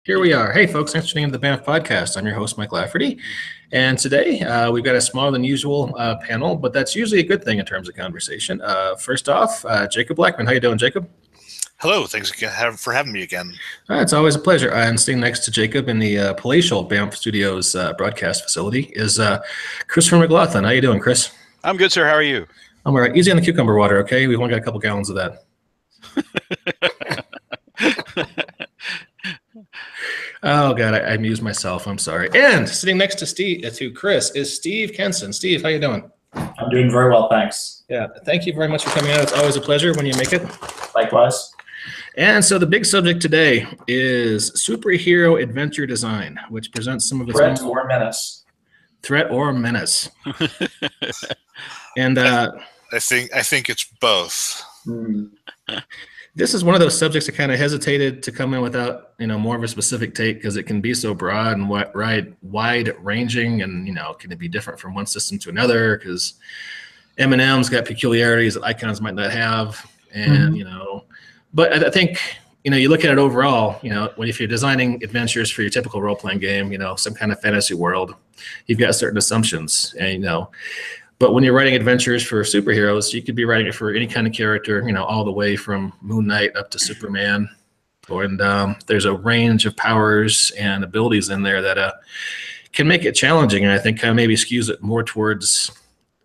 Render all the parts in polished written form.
Here we are. Hey, folks, thanks for tuning into the Banff Podcast. I'm your host, Mike Lafferty. And today we've got a smaller than usual panel, but that's usually a good thing in terms of conversation. First off, Jacob Blackmon. How you doing, Jacob? Hello. Thanks again for having me again. It's always a pleasure. And sitting next to Jacob in the palatial Banff Studios broadcast facility is Christopher McGlothlin. How you doing, Chris? I'm good, sir. How are you? I'm all right. Easy on the cucumber water, okay? We've only got a couple gallons of that. Oh, God, I amused myself. I'm sorry. And sitting next to Chris is Steve Kenson. Steve, how you doing? I'm doing very well, thanks. Yeah, thank you very much for coming out. It's always a pleasure when you make it. Likewise. And so the big subject today is superhero adventure design, which presents some of its threat or menace. Threat or menace. And I think it's both. This is one of those subjects I kind of hesitated to come in without, more of a specific take because it can be so broad and wide ranging, and can it be different from one system to another? Because M&M's got peculiarities that icons might not have, and but I think you look at it overall. If you're designing adventures for your typical role-playing game, some kind of fantasy world, you've got certain assumptions, and But when you're writing adventures for superheroes, you could be writing it for any kind of character, all the way from Moon Knight up to Superman. And there's a range of powers and abilities in there that can make it challenging, and I think kind of maybe skews it more towards,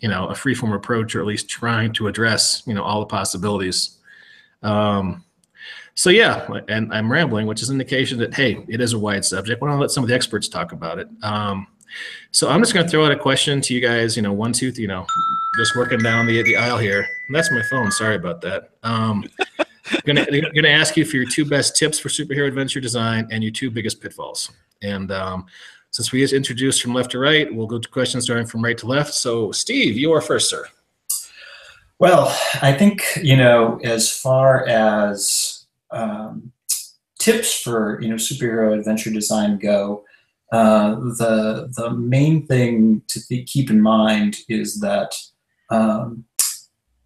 a freeform approach, or at least trying to address, all the possibilities. So yeah, and I'm rambling, which is an indication that, hey, it is a wide subject. Why don't I let some of the experts talk about it? So I'm just going to throw out a question to you guys, just working down the aisle here. And that's my phone. Sorry about that. Gonna ask you for your two best tips for superhero adventure design and your two biggest pitfalls. And since we just introduced from left to right, we'll go to questions starting from right to left. So Steve, you are first, sir. Well, I think, as far as tips for, superhero adventure design go, the main thing to keep in mind is that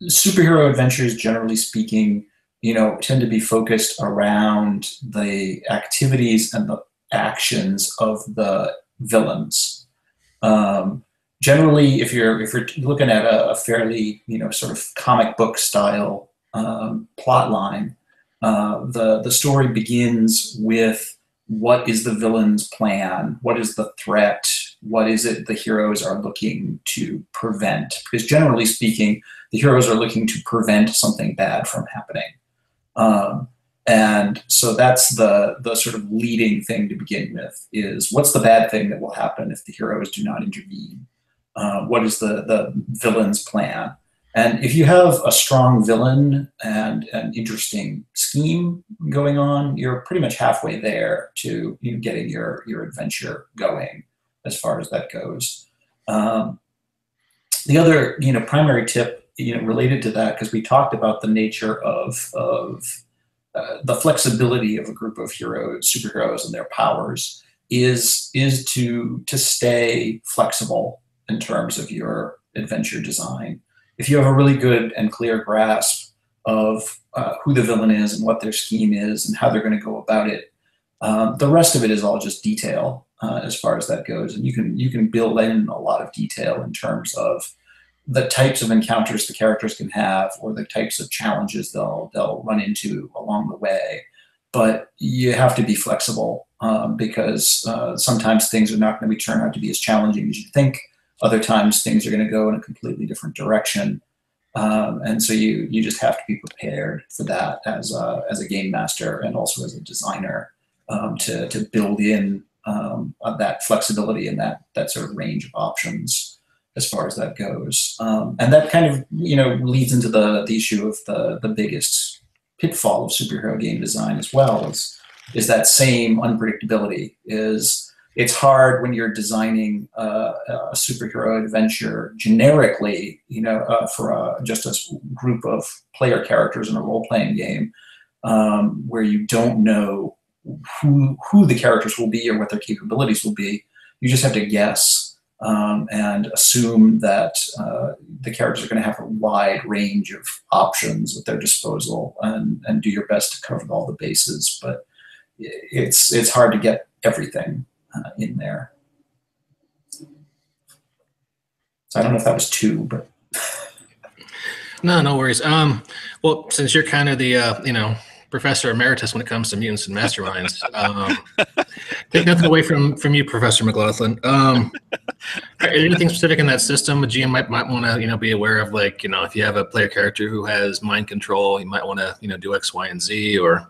superhero adventures, generally speaking, tend to be focused around the activities and the actions of the villains. Generally, if you're looking at a fairly sort of comic book style plot line, the story begins with what is the villain's plan? What is the threat? What is it the heroes are looking to prevent? Because generally speaking, the heroes are looking to prevent something bad from happening. And so that's the sort of leading thing to begin with, is what's the bad thing that will happen if the heroes do not intervene? What is the villain's plan? And if you have a strong villain and an interesting scheme going on, you're pretty much halfway there to getting your adventure going, as far as that goes. The other primary tip related to that, because we talked about the nature of the flexibility of a group of superheroes and their powers, is to stay flexible in terms of your adventure design. If you have a really good and clear grasp of who the villain is and what their scheme is and how they're going to go about it, the rest of it is all just detail as far as that goes. And you can build in a lot of detail in terms of the types of encounters the characters can have, or the types of challenges they'll run into along the way. But you have to be flexible because sometimes things are not going to turn out to be as challenging as you think. Other times things are going to go in a completely different direction. And so you just have to be prepared for that as a game master and also as a designer, to build in that flexibility and that sort of range of options as far as that goes. And that kind of leads into the issue of the biggest pitfall of superhero game design as well, is that same unpredictability. It's hard when you're designing a superhero adventure generically, for just a group of player characters in a role-playing game, where you don't know who the characters will be or what their capabilities will be. You just have to guess and assume that the characters are going to have a wide range of options at their disposal, and do your best to cover all the bases. But it's hard to get everything in there. So I don't know if that was two, but No worries. Well, since you're kind of the professor emeritus when it comes to mutants and masterminds, take nothing away from you, Professor McGlothlin. Anything specific in that system a GM might want to be aware of, like if you have a player character who has mind control, you might want to do X, Y, and Z, or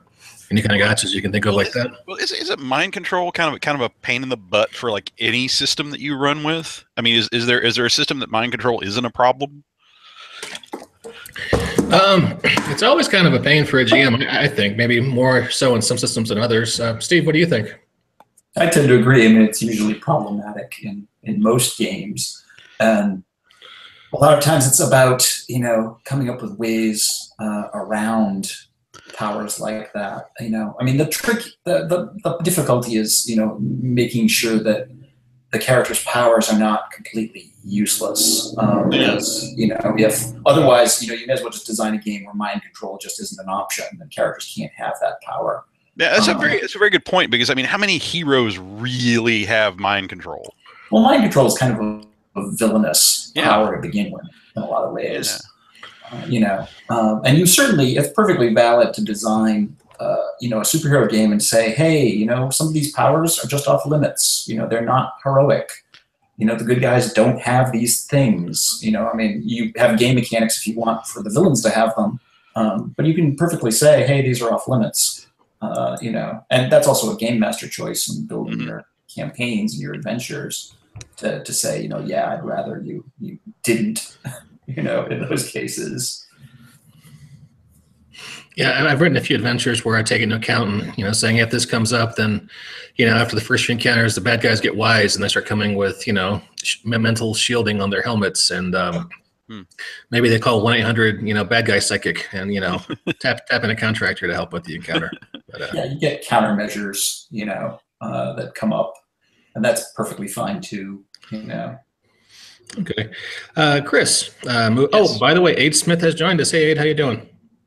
any kind of gotchas you can think of like that. Well, is it mind control kind of a pain in the butt for like any system that you run with? I mean, is there a system that mind control isn't a problem? It's always kind of a pain for a GM, I think. Maybe more so in some systems than others. Steve, what do you think? I tend to agree. I mean, it's usually problematic in most games, and a lot of times it's about coming up with ways around powers like that. I mean, the difficulty is making sure that the character's powers are not completely useless, because if otherwise you may as well just design a game where mind control just isn't an option, and characters can't have that power. Yeah, that's a very good point, because I mean, how many heroes really have mind control? Well, mind control is kind of a villainous power to begin with in a lot of ways. Yeah. And it's perfectly valid to design a superhero game and say, hey, some of these powers are just off limits. They're not heroic. The good guys don't have these things. I mean, you have game mechanics if you want for the villains to have them, but you can perfectly say, hey, these are off limits. And that's also a game master choice in building your campaigns and your adventures to say, I'd rather you didn't, in those cases. Yeah, I've written a few adventures where I take into account, and saying if this comes up, then, after the first few encounters, the bad guys get wise and they start coming with, mental shielding on their helmets, and maybe they call 1-800, bad guy psychic, and tap in a contractor to help with the encounter. But, you get countermeasures, that come up, and that's perfectly fine too. Okay, Chris. Yes. Oh, by the way, Aid Smith has joined us. Hey, Aid, how you doing?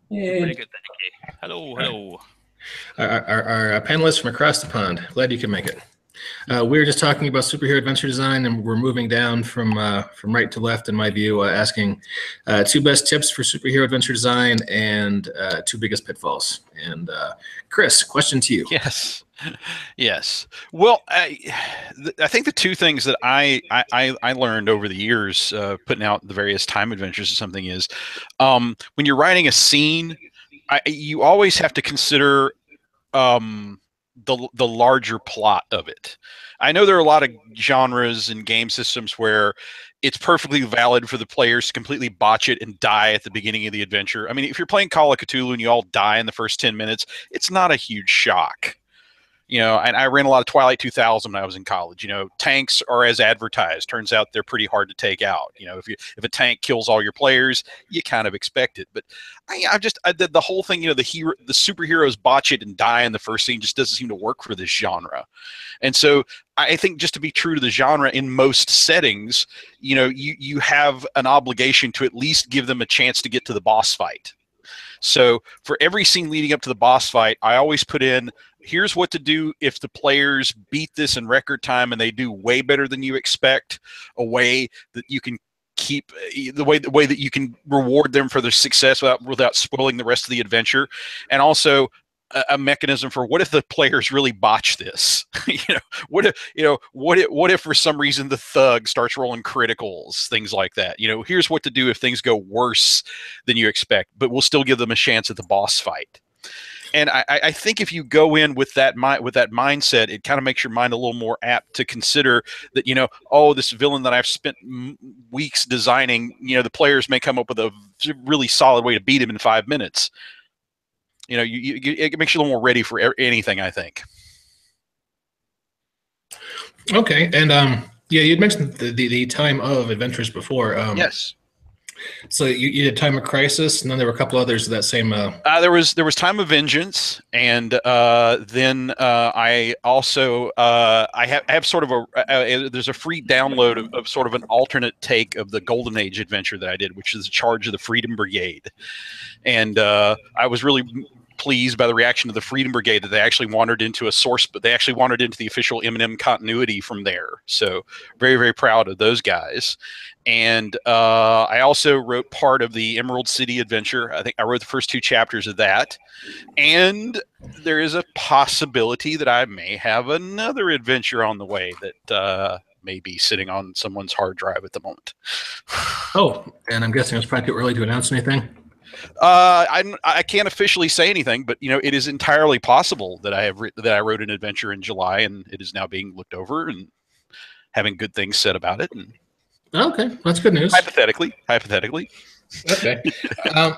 Pretty good, thank you. Hello. Our panelists from across the pond. Glad you can make it. We were just talking about superhero adventure design, and we're moving down from right to left, in my view, asking two best tips for superhero adventure design and two biggest pitfalls. And Chris, question to you. Yes. Well, I think the two things that I learned over the years putting out the various time adventures or something is when you're writing a scene, you always have to consider the larger plot of it. I know there are a lot of genres and game systems where it's perfectly valid for the players to completely botch it and die at the beginning of the adventure. I mean, if you're playing Call of Cthulhu and you all die in the first 10 minutes, it's not a huge shock. And I ran a lot of Twilight 2000 when I was in college. Tanks are as advertised. Turns out they're pretty hard to take out. If a tank kills all your players, you kind of expect it. But the whole thing, the superheroes botch it and die in the first scene just doesn't seem to work for this genre. And so I think, just to be true to the genre in most settings, you have an obligation to at least give them a chance to get to the boss fight. So for every scene leading up to the boss fight, I always put in, here's what to do if the players beat this in record time and they do way better than you expect, a way that you can keep the way that you can reward them for their success without spoiling the rest of the adventure, and also a mechanism for what if the players really botch this? What if for some reason the thug starts rolling criticals, things like that. Here's what to do if things go worse than you expect, but we'll still give them a chance at the boss fight. And I think if you go in with that mindset, it kind of makes your mind a little more apt to consider that, this villain that I've spent weeks designing, the players may come up with a really solid way to beat him in 5 minutes. It makes you a little more ready for anything, I think. Okay, and you'd mentioned the time of adventures before. Yes. So you did Time of Crisis, and then there were a couple others of that same. There was Time of Vengeance, and then I also I have sort of there's a free download of sort of an alternate take of the Golden Age adventure that I did, which is Charge of the Freedom Brigade, and I was really pleased by the reaction of the Freedom Brigade that they actually wandered into a source, but they actually wandered into the official M&M continuity from there. So very, very proud of those guys. And I also wrote part of the Emerald City adventure. I think I wrote the first 2 chapters of that. And there is a possibility that I may have another adventure on the way that may be sitting on someone's hard drive at the moment. Oh, and I'm guessing it's probably too early to announce anything. I can't officially say anything, but it is entirely possible that I wrote an adventure in July, and it is now being looked over and having good things said about it. And okay, that's good news. Hypothetically. Okay.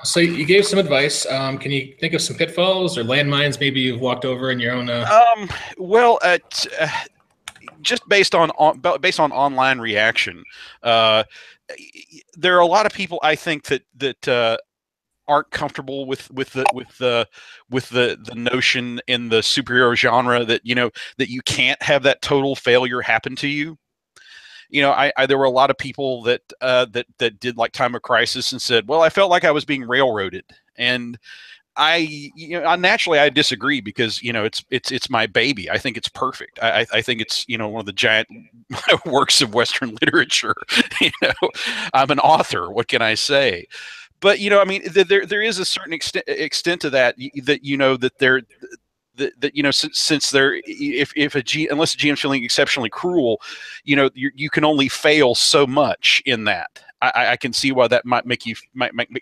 So you gave some advice. Can you think of some pitfalls or landmines maybe you've walked over in your own? Well, just based on online reaction, there are a lot of people I think that aren't comfortable with the notion in the superhero genre that that you can't have that total failure happen to you. There were a lot of people that did like Time of Crisis and said, well, I felt like I was being railroaded. And I naturally I disagree because, it's my baby. I think it's perfect. I think it's, one of the giant works of Western literature. I'm an author. What can I say? But, there is a certain extent to that, since there, unless a GM's feeling exceptionally cruel, you can only fail so much in that. I can see why that might make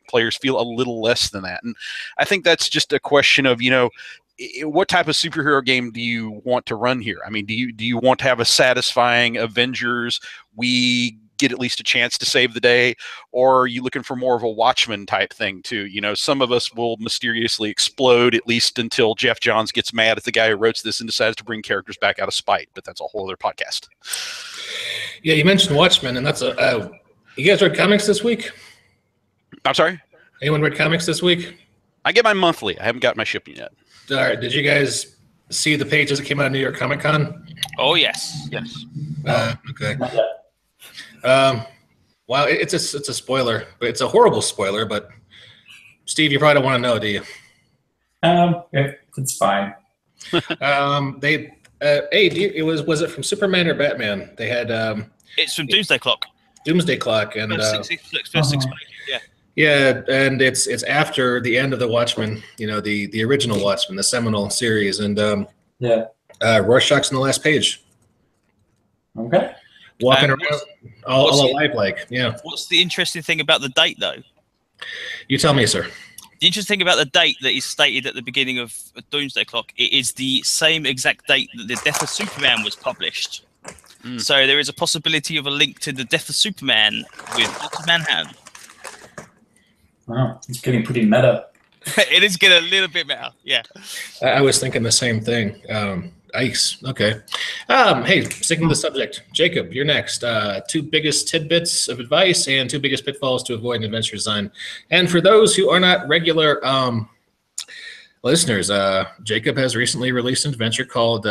players feel a little less than that. And I think that's just a question of, what type of superhero game do you want to run here? I mean, do you want to have a satisfying Avengers, we get at least a chance to save the day, or are you looking for more of a Watchmen type thing too? Some of us will mysteriously explode, at least until Jeff Johns gets mad at the guy who wrote this and decides to bring characters back out of spite, but that's a whole other podcast. Yeah, you mentioned Watchmen, and that's you guys read comics this week? I'm sorry? Anyone read comics this week? I get my monthly. I haven't got my shipping yet. All right. Did you guys see the pages that came out of New York Comic Con? Oh, yes. Yes. Okay. Well, it's a spoiler, but it's a horrible spoiler. But Steve, you probably don't want to know, do you? It's fine. Was it from Superman or Batman? They had It's from Doomsday Clock. Doomsday Clock, and yeah, and it's after the end of the Watchmen. The original Watchmen, the seminal series, and Rorschach's on the last page. Okay. Walking around all alive, yeah. What's the interesting thing about the date, though? You tell me, sir. The interesting thing about the date that is stated at the beginning of Doomsday Clock, it is the same exact date that the Death of Superman was published. So there is a possibility of a link to the Death of Superman with Dr. Manhattan. Wow, it's getting pretty meta. It is getting a little bit meta, yeah. I was thinking the same thing. Ice. Okay. Hey, sticking to the subject, Jacob, you're next. 2 biggest tidbits of advice and 2 biggest pitfalls to avoid in adventure design. And for those who are not regular listeners, Jacob has recently released an adventure called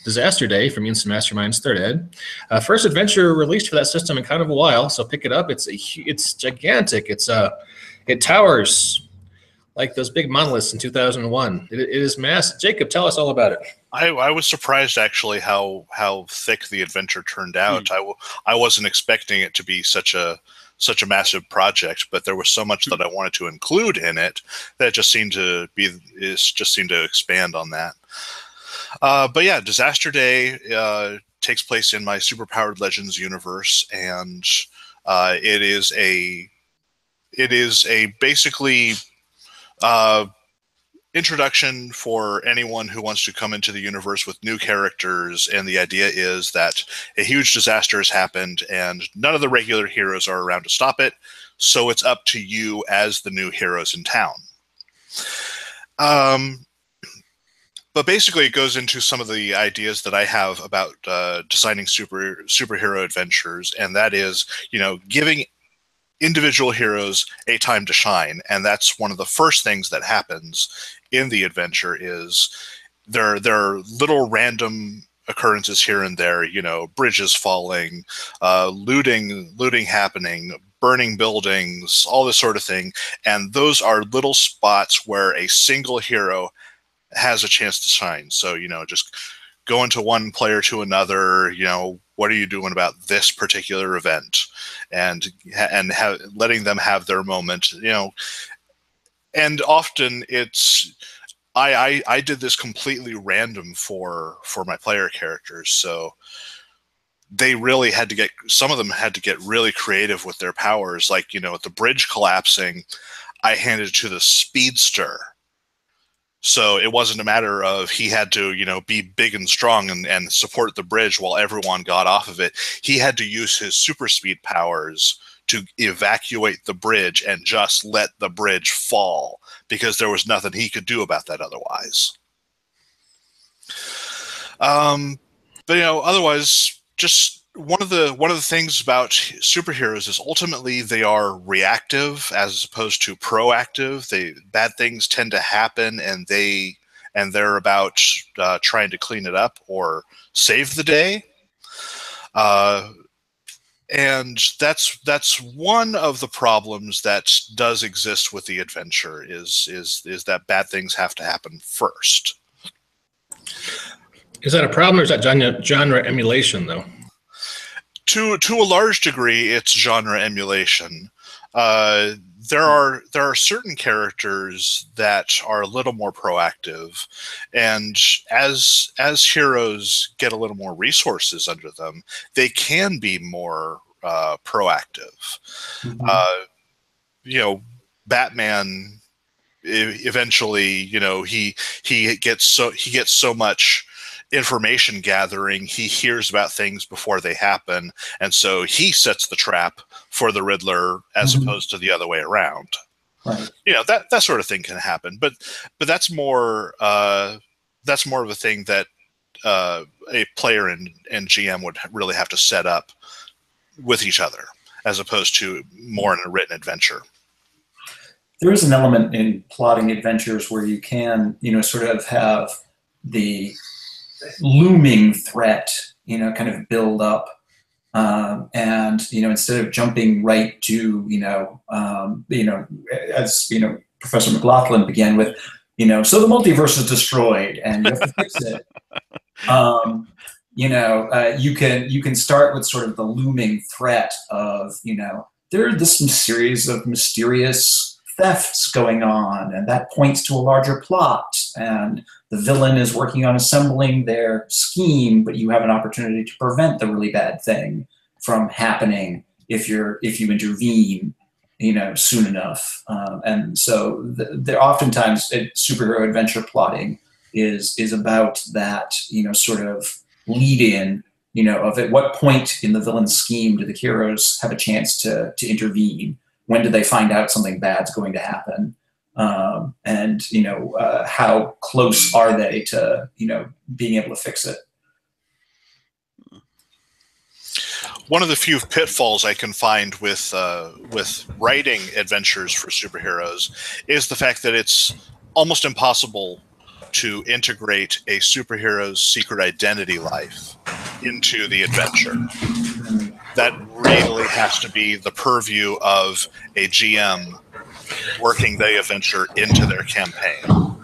Disaster Day for Mutants and Masterminds 3rd Ed. First adventure released for that system in kind of a while, so pick it up. It's gigantic. It towers like those big monoliths in 2001. It is massive. Jacob, tell us all about it. I was surprised actually how thick the adventure turned out. I wasn't expecting it to be such a massive project, but there was so much that I wanted to include in it that it just seemed to expand on that. But yeah, Disaster Day takes place in my Superpowered Legends universe, and it is a basically introduction for anyone who wants to come into the universe with new characters, and the idea is that a huge disaster has happened and none of the regular heroes are around to stop it, so it's up to you as the new heroes in town. But basically it goes into some of the ideas that I have about designing superhero adventures, and that is, giving individual heroes a time to shine. And that's one of the first things that happens in the adventure is there are little random occurrences here and there, bridges falling, looting happening, burning buildings, all this sort of thing. And those are little spots where a single hero has a chance to shine. So, just going to one player to another, what are you doing about this particular event? And letting them have their moment, and often it's, I did this completely random for my player characters. So they really had to some of them had to get really creative with their powers. Like, with the bridge collapsing, I handed it to the speedster. So it wasn't a matter of he had to, be big and strong and support the bridge while everyone got off of it. He had to use his super speed powers to evacuate the bridge and just let the bridge fall, because there was nothing he could do about that otherwise. But otherwise, just one of the things about superheroes is ultimately they are reactive as opposed to proactive. Bad things tend to happen, and they're about trying to clean it up or save the day. And that's one of the problems that does exist with the adventure is that bad things have to happen first. Is that a problem, or is that genre emulation, though? To a large degree, it's genre emulation. There are certain characters that are a little more proactive, and as heroes get a little more resources under them, they can be more proactive. Mm-hmm. Batman eventually, he gets so much information gathering, he hears about things before they happen, and so he sets the trap for the Riddler as opposed to the other way around. Right. That sort of thing can happen, but that's more of a thing that a player and GM would really have to set up with each other, as opposed to more in a written adventure. There is an element in plotting adventures where you can, sort of have the looming threat, kind of build up, and instead of jumping right to, as Professor McGlothlin began with, so the multiverse is destroyed and you have to fix it. You can start with sort of the looming threat of, there are this series of mysterious thefts going on, and that points to a larger plot, and the villain is working on assembling their scheme, but you have an opportunity to prevent the really bad thing from happening if you intervene, soon enough. And so there oftentimes superhero adventure plotting is about that, sort of lead in, of at what point in the villain's scheme do the heroes have a chance to intervene? When do they find out something bad's going to happen? And how close are they to being able to fix it? One of the few pitfalls I can find with writing adventures for superheroes is the fact that it's almost impossible to integrate a superhero's secret identity life into the adventure. That really has to be the purview of a GM working the adventure into their campaign.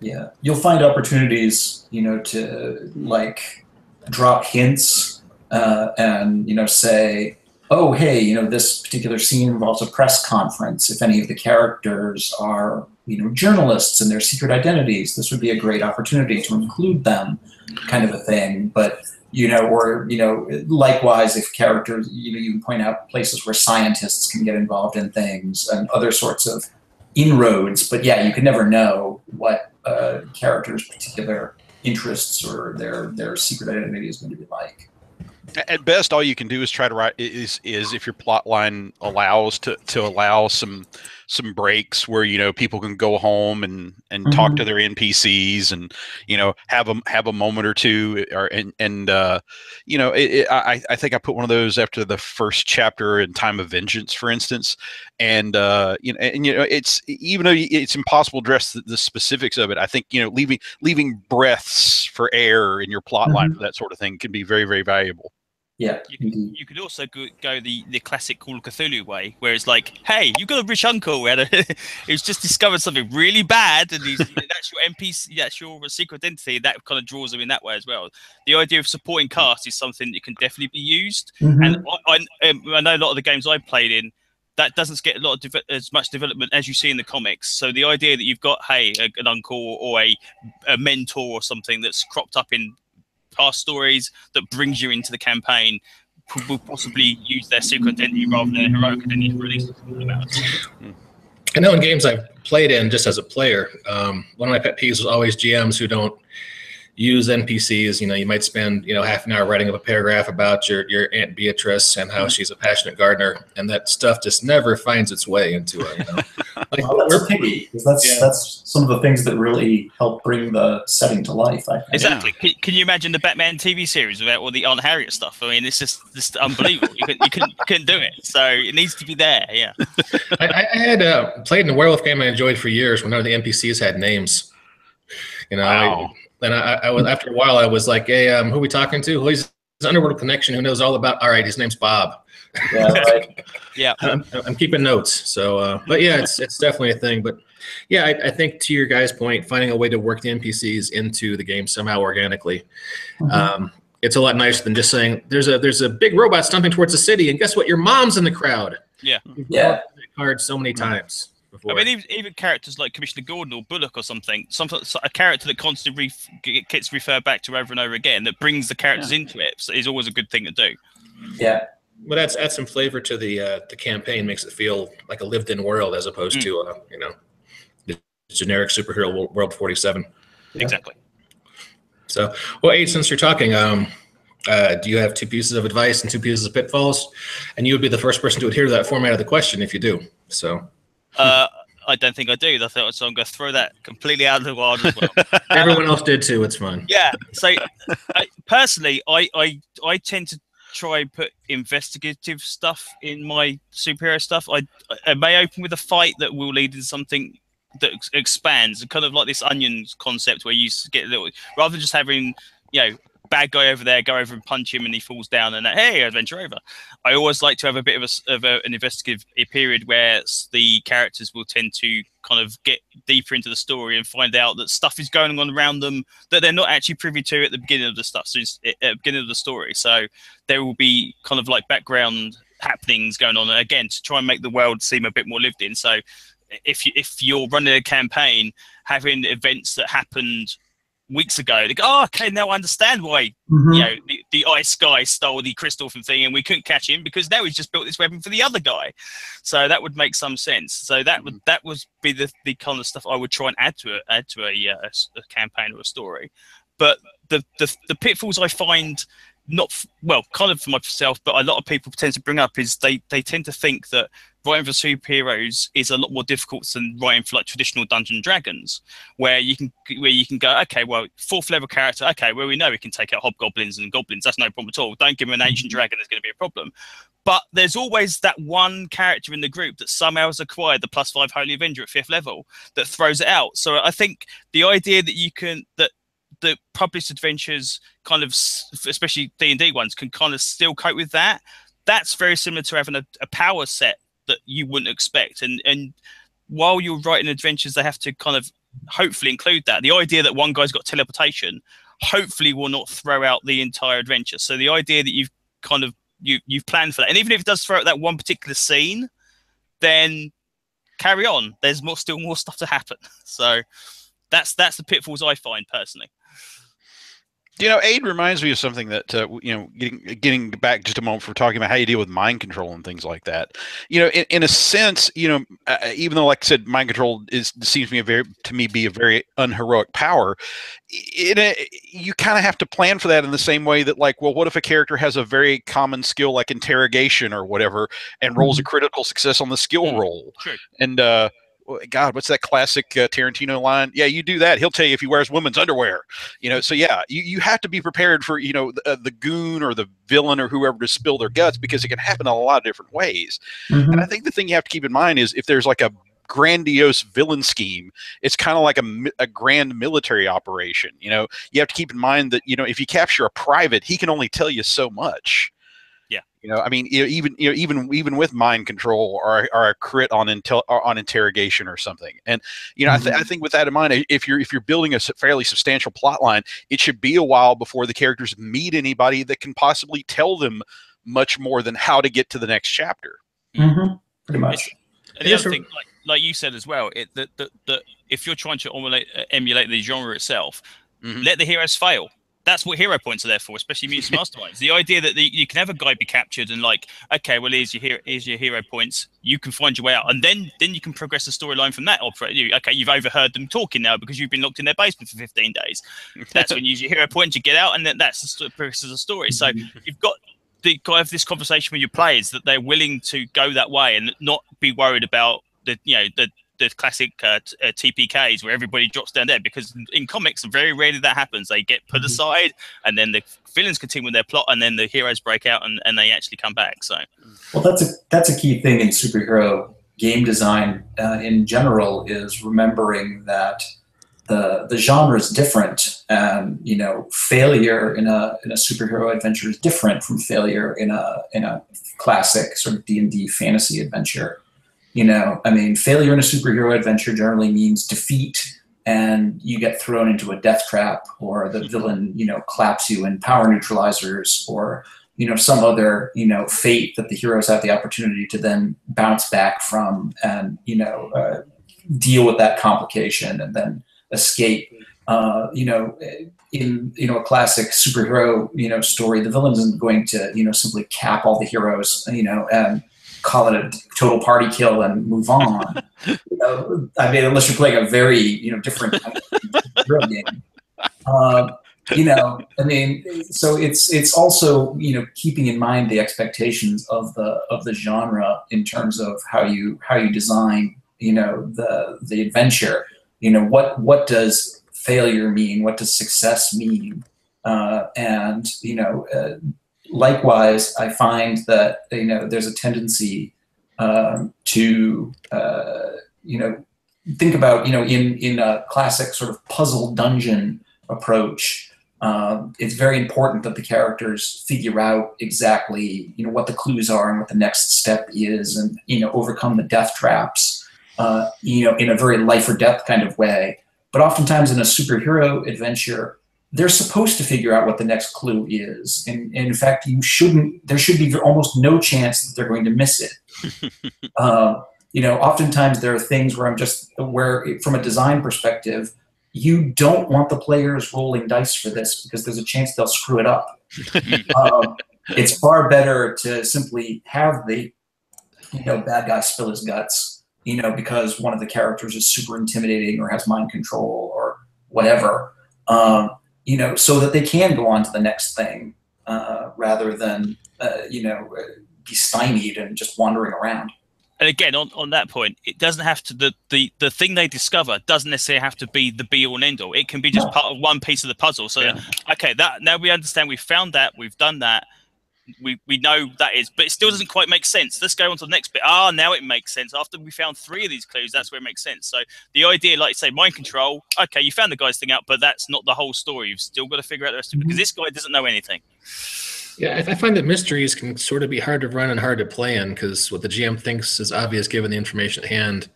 Yeah, you'll find opportunities, to like drop hints and say, oh, hey, this particular scene involves a press conference. If any of the characters are, journalists and their secret identities, this would be a great opportunity to include them, kind of a thing. But likewise, if characters, you can point out places where scientists can get involved in things and other sorts of inroads. But yeah, you can never know what characters' particular interests or their secret identity is going to be like. At best, all you can do is try to write is if your plot line allows to allow some breaks where people can go home and talk to their NPCs and have a moment or two, I think I put one of those after the first chapter in Time of Vengeance, for instance, and it's, even though it's impossible to address the specifics of it, I think leaving breaths for air in your plot line for that sort of thing can be very, very valuable. Yeah. You could also go the classic Call of Cthulhu way, where it's like, hey, you've got a rich uncle who's just discovered something really bad, and that's your NPC, that's your secret identity. That kind of draws them in that way as well. The idea of supporting cast is something that can definitely be used. And I know a lot of the games I've played in, that doesn't get a lot of as much development as you see in the comics. So the idea that you've got, hey, an uncle or a mentor or something that's cropped up in past stories that brings you into the campaign will possibly use their secret identity rather than a heroic identity for at least a small amount of time. I know in games I've played in just as a player, one of my pet peeves was always GMs who don't use NPCs. You might spend, half an hour writing up a paragraph about your Aunt Beatrice and how she's a passionate gardener, and that stuff just never finds its way into it. Like, well, that's a pity, because that's some of the things that really help bring the setting to life, I think. Exactly. Yeah. Can you imagine the Batman TV series without all the Aunt Harriet stuff? I mean, it's just unbelievable. You couldn't do it. So it needs to be there. Yeah. I had played in a werewolf game I enjoyed for years when none of the NPCs had names. Wow. And I was, after a while, I was like, hey, who are we talking to? Well, he's an underworld connection who knows all about, all right, his name's Bob. Yeah, right. Yeah. I'm keeping notes. So, but yeah, it's definitely a thing. But yeah, I think to your guys' point, finding a way to work the NPCs into the game somehow organically. It's a lot nicer than just saying, there's a big robot stumping towards the city, and guess what? Your mom's in the crowd. Yeah. Yeah. Card so many times. Before. I mean, even characters like Commissioner Gordon or Bullock or something, a character that constantly gets referred back to over and over again, that brings the characters into it, is always a good thing to do. Yeah. Well, that's add some flavor to the campaign, makes it feel like a lived-in world as opposed to the generic superhero world 47. Exactly. So, well, Aid, since you're talking, do you have 2 pieces of advice and 2 pieces of pitfalls? And you would be the first person to adhere to that format of the question if you do. So. I don't think I do. So I'm going to throw that completely out of the wild as well. Everyone else did too. It's fun. Yeah. So personally, I tend to try and put investigative stuff in my superhero stuff. I may open with a fight that will lead into something that expands, kind of like this onion concept where you get a little, rather than just having, bad guy over there, go over and punch him and he falls down and hey, adventure over. I always like to have a bit of an investigative period where the characters will tend to kind of get deeper into the story and find out that stuff is going on around them that they're not actually privy to at the beginning of the stuff. So it's at the beginning of the story. So there will be kind of like background happenings going on, again, to try and make the world seem a bit more lived in. So if you're running a campaign, having events that happened weeks ago, they go, oh, okay, now I understand why the ice guy stole the crystal from thing and we couldn't catch him because now he's just built this weapon for the other guy. So that would make some sense. So that would be the kind of stuff I would try and add to a campaign or a story. But the pitfalls I find, kind of for myself, but a lot of people tend to bring up, is they tend to think that writing for superheroes is a lot more difficult than writing for like traditional Dungeons & Dragons, where you can go, okay, well, 4th level character, okay, well, we know we can take out hobgoblins and goblins, that's no problem at all. Don't give him an ancient dragon, there's going to be a problem. But there's always that one character in the group that somehow has acquired the +5 Holy Avenger at 5th level that throws it out. So I think the idea that the published adventures, kind of, especially D&D ones, can kind of still cope with that. That's very similar to having a power set that you wouldn't expect. And while you're writing adventures, they have to kind of hopefully include that. The idea that one guy's got teleportation hopefully will not throw out the entire adventure. So the idea that you've kind of you've planned for that, and even if it does throw out that one particular scene, then carry on. There's still more stuff to happen. So that's the pitfalls I find personally. Aid reminds me of something that, getting back just a moment for talking about how you deal with mind control and things like that. In a sense, even though, like I said, mind control seems to me be a very unheroic power, you kind of have to plan for that in the same way that, like, well, what if a character has a very common skill like interrogation or whatever and rolls a critical success on the skill roll? Sure. And, God, what's that classic Tarantino line? Yeah, you do that, he'll tell you if he wears women's underwear. So yeah, you have to be prepared for the goon or the villain or whoever to spill their guts, because it can happen in a lot of different ways. And I think the thing you have to keep in mind is if there's like a grandiose villain scheme, it's kind of like a grand military operation. You have to keep in mind that if you capture a private, he can only tell you so much. Yeah. I mean, even with mind control or a crit on interrogation or something, and I think with that in mind, if you're building a fairly substantial plot line, it should be a while before the characters meet anybody that can possibly tell them much more than how to get to the next chapter. Pretty much. And the other thing, like you said as well, that if you're trying to emulate the genre itself, let the heroes fail. That's what hero points are there for, especially Mutants and Masterminds. The idea that you can have a guy be captured and like, okay, well, here's your hero points. You can find your way out, and then you can progress the storyline from that. Okay, you've overheard them talking now because you've been locked in their basement for 15 days. That's when you use your hero points, you get out, and then that's the progress of the story. So you've got to have this conversation with your players that they're willing to go that way and not be worried about the classic TPKs where everybody drops down dead, because in comics very rarely that happens. They get put aside and then the villains continue with their plot and then the heroes break out and they actually come back. So well, that's a key thing in superhero game design in general, is remembering that the genre is different, and failure in a superhero adventure is different from failure in a classic sort of D&D fantasy adventure. I mean, failure in a superhero adventure generally means defeat, and you get thrown into a death trap, or the villain, claps you in power neutralizers, or, some other, fate that the heroes have the opportunity to then bounce back from and, deal with that complication and then escape. In a classic superhero, story, the villain isn't going to, simply cap all the heroes, and call it a total party kill and move on. I mean, unless you're playing a very, different kind of game. I mean, so it's also, keeping in mind the expectations of the genre in terms of how you design, the adventure. What does failure mean? What does success mean? And likewise, I find that there's a tendency to think about in a classic sort of puzzle dungeon approach. It's very important that the characters figure out exactly what the clues are and what the next step is, and overcome the death traps in a very life or death kind of way. But oftentimes in a superhero adventure, they're supposed to figure out what the next clue is. And in fact, there should be almost no chance that they're going to miss it. Oftentimes there are things where from a design perspective, you don't want the players rolling dice for this because there's a chance they'll screw it up. It's far better to simply have the, bad guy spill his guts, because one of the characters is super intimidating or has mind control or whatever. So that they can go on to the next thing, rather than, be stymied and just wandering around. And again, on that point, it doesn't have to, the thing they discover doesn't necessarily have to be the be all and end all. It can be just part of one piece of the puzzle. So, okay, now we understand, we've found that, we've done that. We know that is, but it still doesn't quite make sense. Let's go on to the next bit. Now it makes sense. After we found 3 of these clues, that's where it makes sense. So the idea, like say, mind control. Okay, you found the guy's thing out, but that's not the whole story. You've still got to figure out the rest of it, because this guy doesn't know anything. Yeah, I find that mysteries can sort of be hard to run and hard to play in, because what the GM thinks is obvious given the information at hand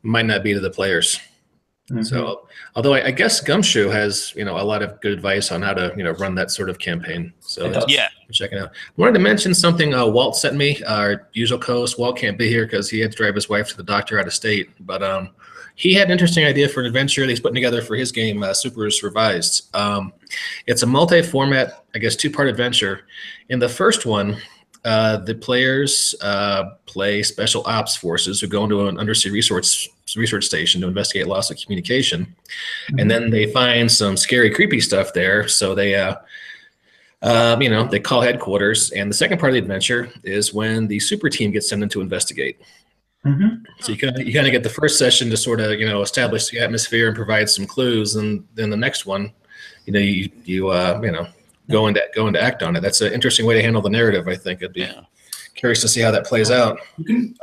might not be to the players. So, although I guess Gumshoe has, a lot of good advice on how to, run that sort of campaign. So check it out. I wanted to mention something Walt sent me, our usual co-host. Walt can't be here because he had to drive his wife to the doctor out of state. But he had an interesting idea for an adventure that he's putting together for his game, Supers Revised. It's a multi-format, I guess, 2-part adventure. In the first one, the players play special ops forces who go into an undersea research station to investigate loss of communication, and then they find some scary, creepy stuff there. So they, they call headquarters. And the second part of the adventure is when the super team gets sent in to investigate. So you kind of get the first session to sort of establish the atmosphere and provide some clues, and then the next one, you go into act on it. That's an interesting way to handle the narrative. I think I'd be curious to see how that plays out.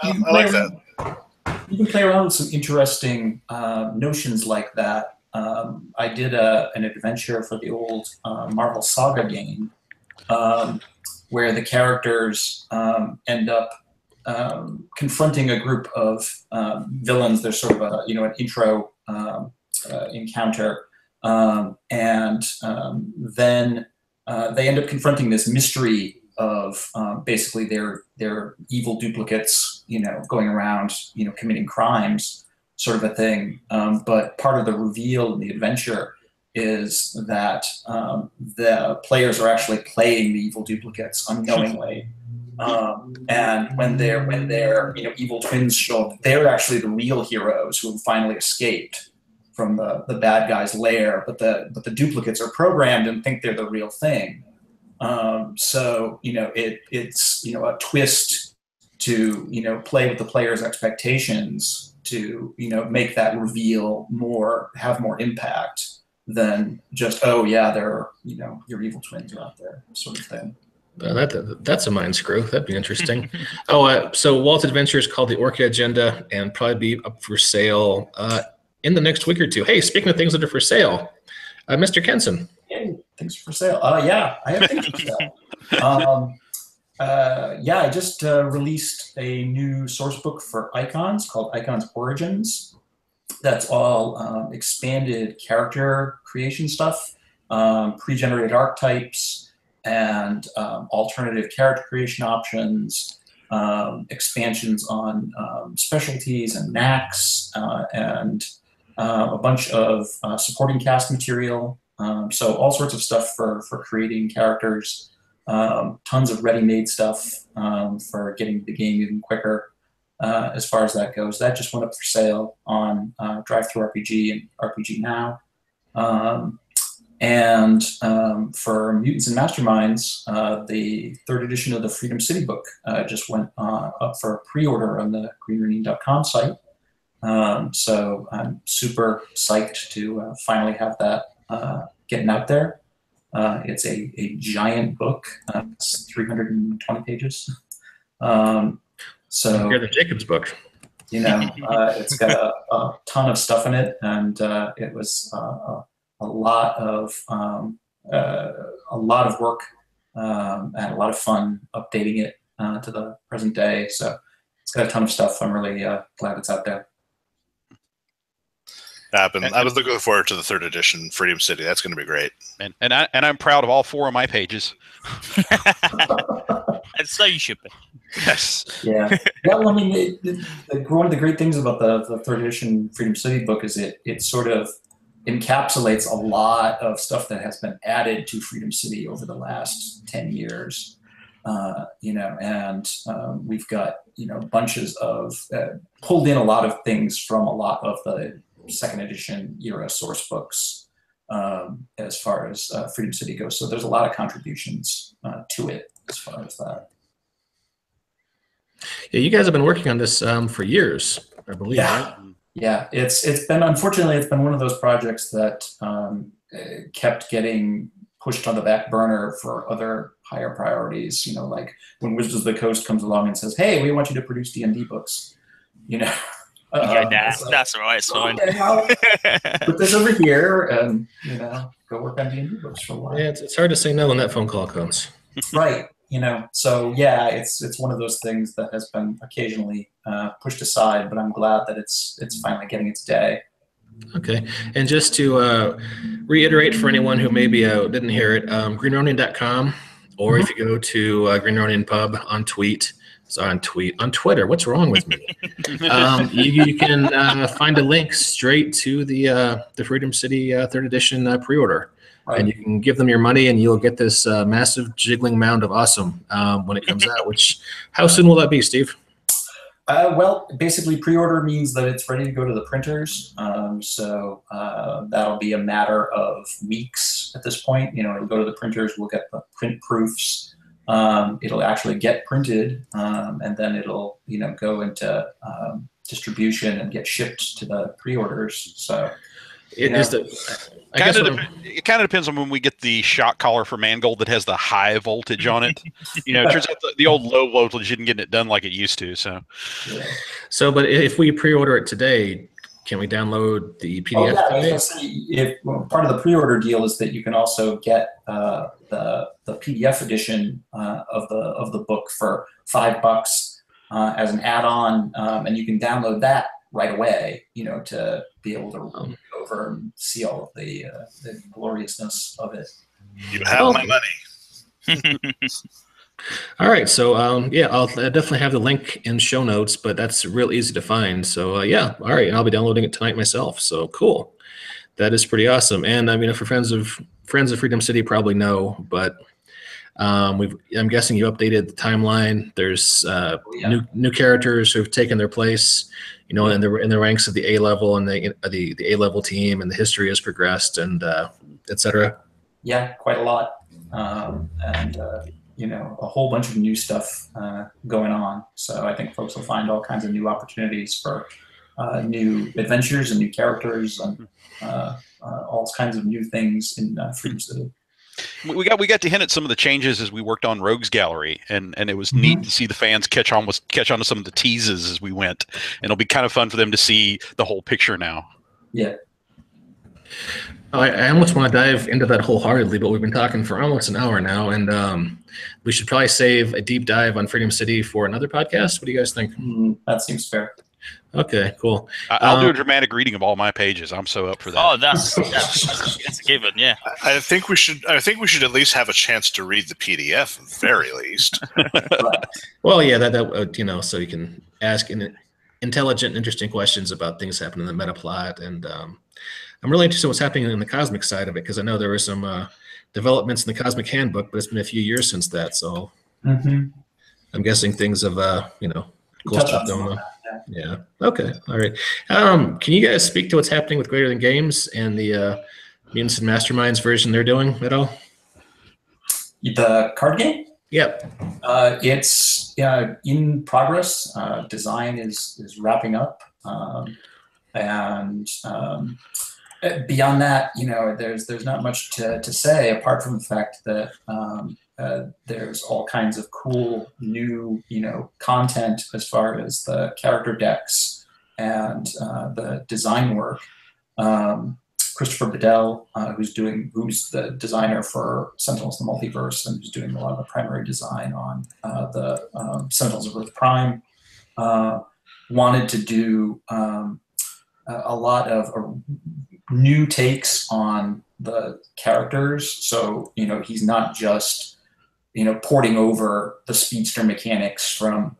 I like that. You can play around with some interesting notions like that. I did an adventure for the old Marvel Saga game where the characters end up confronting a group of villains. There's sort of a an intro encounter, and then they end up confronting this mystery of basically their evil duplicates, going around, committing crimes, sort of a thing. But part of the reveal in the adventure is that the players are actually playing the evil duplicates unknowingly. And when their evil twins show up, they're actually the real heroes who have finally escaped from the bad guy's lair, but the duplicates are programmed and think they're the real thing. So it's a twist to play with the player's expectations to make that reveal have more impact than just, oh yeah, they're your evil twins are out there, sort of thing. That's a mind screw. That'd be interesting. So Walt's Adventure is called The Orca Agenda and probably be up for sale in the next week or two. Hey, speaking of things that are for sale, Mr. Kenson. Hey, things for sale. Yeah, I have things for sale. Yeah, I just released a new source book for Icons called Icons Origins. That's all expanded character creation stuff, pre-generated archetypes, and alternative character creation options, expansions on specialties and knacks, and a bunch of supporting cast material. So all sorts of stuff for creating characters, tons of ready-made stuff for getting the game even quicker. As far as that goes, that just went up for sale on DriveThruRPG and RPG Now. And for Mutants and Masterminds, the 3rd edition of the Freedom City book just went up for pre-order on the greenronin.com site. So I'm super psyched to finally have that getting out there. It's a giant book. It's 320 pages. So you're the Jacob's book. It's got a ton of stuff in it, and it was a lot of work and a lot of fun updating it to the present day. So it's got a ton of stuff. I'm really glad it's out there. I was looking forward to the 3rd edition Freedom City. That's going to be great. And I'm proud of all 4 of my pages. And so you should be. Yes. Yeah. Well, I mean, one of the great things about the 3rd edition Freedom City book is it sort of encapsulates a lot of stuff that has been added to Freedom City over the last 10 years. And we've got bunches of pulled in a lot of things from a lot of the 2nd edition era source books as far as Freedom City goes. So there's a lot of contributions to it as far as that. Yeah, you guys have been working on this for years, I believe. Yeah, right? Yeah. It's been, unfortunately, it's been one of those projects that kept getting pushed on the back burner for other higher priorities. Like when Wizards of the Coast comes along and says, "Hey, we want you to produce D&D books," Yeah, that's all right. It's fine. Okay, I'll put this over here and go work on D&D books for a while. Yeah, it's hard to say no when that phone call comes. Right. So yeah, it's one of those things that has been occasionally pushed aside, but I'm glad that it's finally getting its day. Okay, and just to reiterate for anyone who maybe didn't hear it, greenronin.com, or if you go to Green Ronin Pub on Twitter. What's wrong with me? You can find a link straight to the Freedom City 3rd edition pre-order. Right. And you can give them your money, and you'll get this massive jiggling mound of awesome when it comes out. How soon will that be, Steve? Well, basically, pre-order means that it's ready to go to the printers. So that'll be a matter of weeks at this point. It'll go to the printers. We'll get the print proofs. It'll actually get printed, and then it'll go into distribution and get shipped to the pre-orders. So. It kind of depends on when we get the shock collar for Mangold that has the high voltage on it. It turns out the old low voltage isn't getting it done like it used to. So, but if we pre-order it today, can we download the PDF? Part of the pre-order deal is that you can also get the PDF edition of the book for $5 as an add-on, and you can download that right away, to be able to go over and see all of the gloriousness of it. You have my money. All right, so yeah, I'll definitely have the link in show notes, but that's real easy to find. So yeah, all right, and I'll be downloading it tonight myself. So cool, that is pretty awesome. And I mean, for friends of Freedom City, probably know, but I'm guessing you updated the timeline. There's new characters who have taken their place, in the ranks of the A level and the A level team, and the history has progressed, and etc. Yeah, quite a lot, and a whole bunch of new stuff going on. So I think folks will find all kinds of new opportunities for new adventures and new characters and all kinds of new things in Freedom City. We got to hint at some of the changes as we worked on Rogues Gallery, and it was neat to see the fans catch on to some of the teases as we went, and it'll be kind of fun for them to see the whole picture now. Yeah. I almost want to dive into that wholeheartedly, but we've been talking for almost an hour now, and we should probably save a deep dive on Freedom City for another podcast. What do you guys think? That seems fair. Okay, cool. I'll do a dramatic reading of all my pages. I'm so up for that. Oh, that's a given. Yeah. I think we should at least have a chance to read the PDF, at the very least. Well, yeah, that so you can ask intelligent, interesting questions about things happening in the meta plot, and I'm really interested in what's happening in the cosmic side of it, because I know there were some developments in the Cosmic Handbook, but it's been a few years since that, so I'm guessing things have cool stuff going on. Yeah. Okay. All right. Can you guys speak to what's happening with Greater Than Games and the Mutants and Masterminds version they're doing at all? The card game? Yep. It's in progress. Design is wrapping up, and beyond that, there's not much to say apart from the fact that there's all kinds of cool new content as far as the character decks and the design work. Christopher Bedell, who's the designer for Sentinels of the Multiverse and who's doing a lot of the primary design on the Sentinels of Earth Prime, wanted to do a lot of new takes on the characters. So he's not just porting over the speedster mechanics from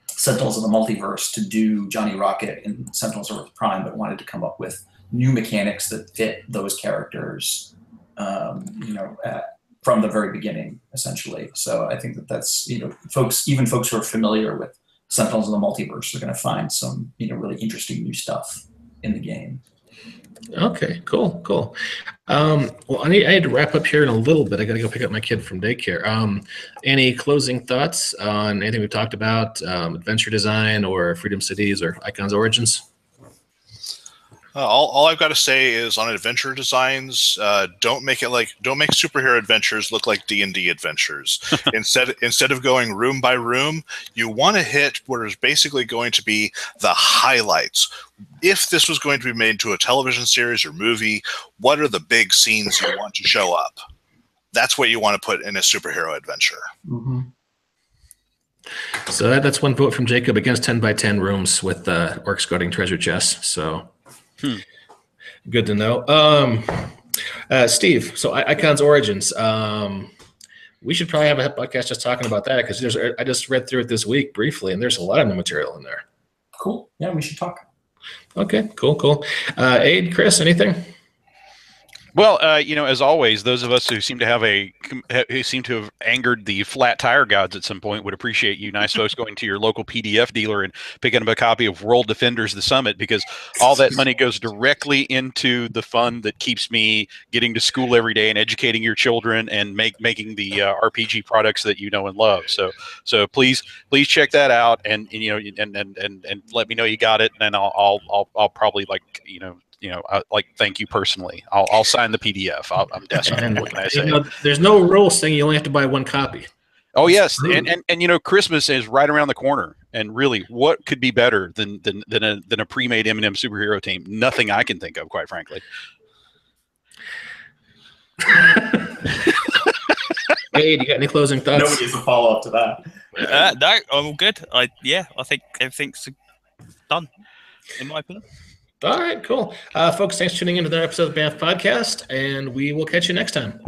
Sentinels of the Multiverse to do Johnny Rocket in Sentinels of Earth Prime, but wanted to come up with new mechanics that fit those characters, from the very beginning, essentially. So I think that's folks who are familiar with Sentinels of the Multiverse are going to find some really interesting new stuff in the game. Okay, cool. Well, I need to wrap up here in a little bit. I got to go pick up my kid from daycare. Any closing thoughts on anything we talked about, adventure design or Freedom Cities or Icons Origins? All I've got to say is on adventure designs, don't make superhero adventures look like D&D adventures. Instead of going room by room, you want to hit what is basically going to be the highlights. If this was going to be made into a television series or movie, what are the big scenes you want to show up? That's what you want to put in a superhero adventure. So that's one vote from Jacob against 10 by 10 rooms with orcs guarding treasure chests. So. Good to know. Steve, so Icons Origins. We should probably have a podcast just talking about that, because I just read through it this week briefly, and there's a lot of new material in there. Cool. Yeah, we should talk. Okay, cool. Aid, Chris, anything? Well, as always, those of us who seem to have angered the flat tire gods at some point would appreciate you nice folks going to your local PDF dealer and picking up a copy of World Defenders: The Summit, because all that money goes directly into the fund that keeps me getting to school every day and educating your children and making the RPG products that you know and love. So please check that out, and and let me know you got it, and I'll probably thank you personally. I'll sign the PDF. I'm desperate. What can I say? There's no rule saying you only have to buy one copy. Oh yes, and Christmas is right around the corner. And really, what could be better than a pre-made M&M superhero team? Nothing I can think of, quite frankly. Hey, do you got any closing thoughts? Nobody has a follow up to that. No, I'm all good. I think everything's done, in my opinion. All right, cool. Folks, thanks for tuning into another episode of the Banff Podcast, and we will catch you next time.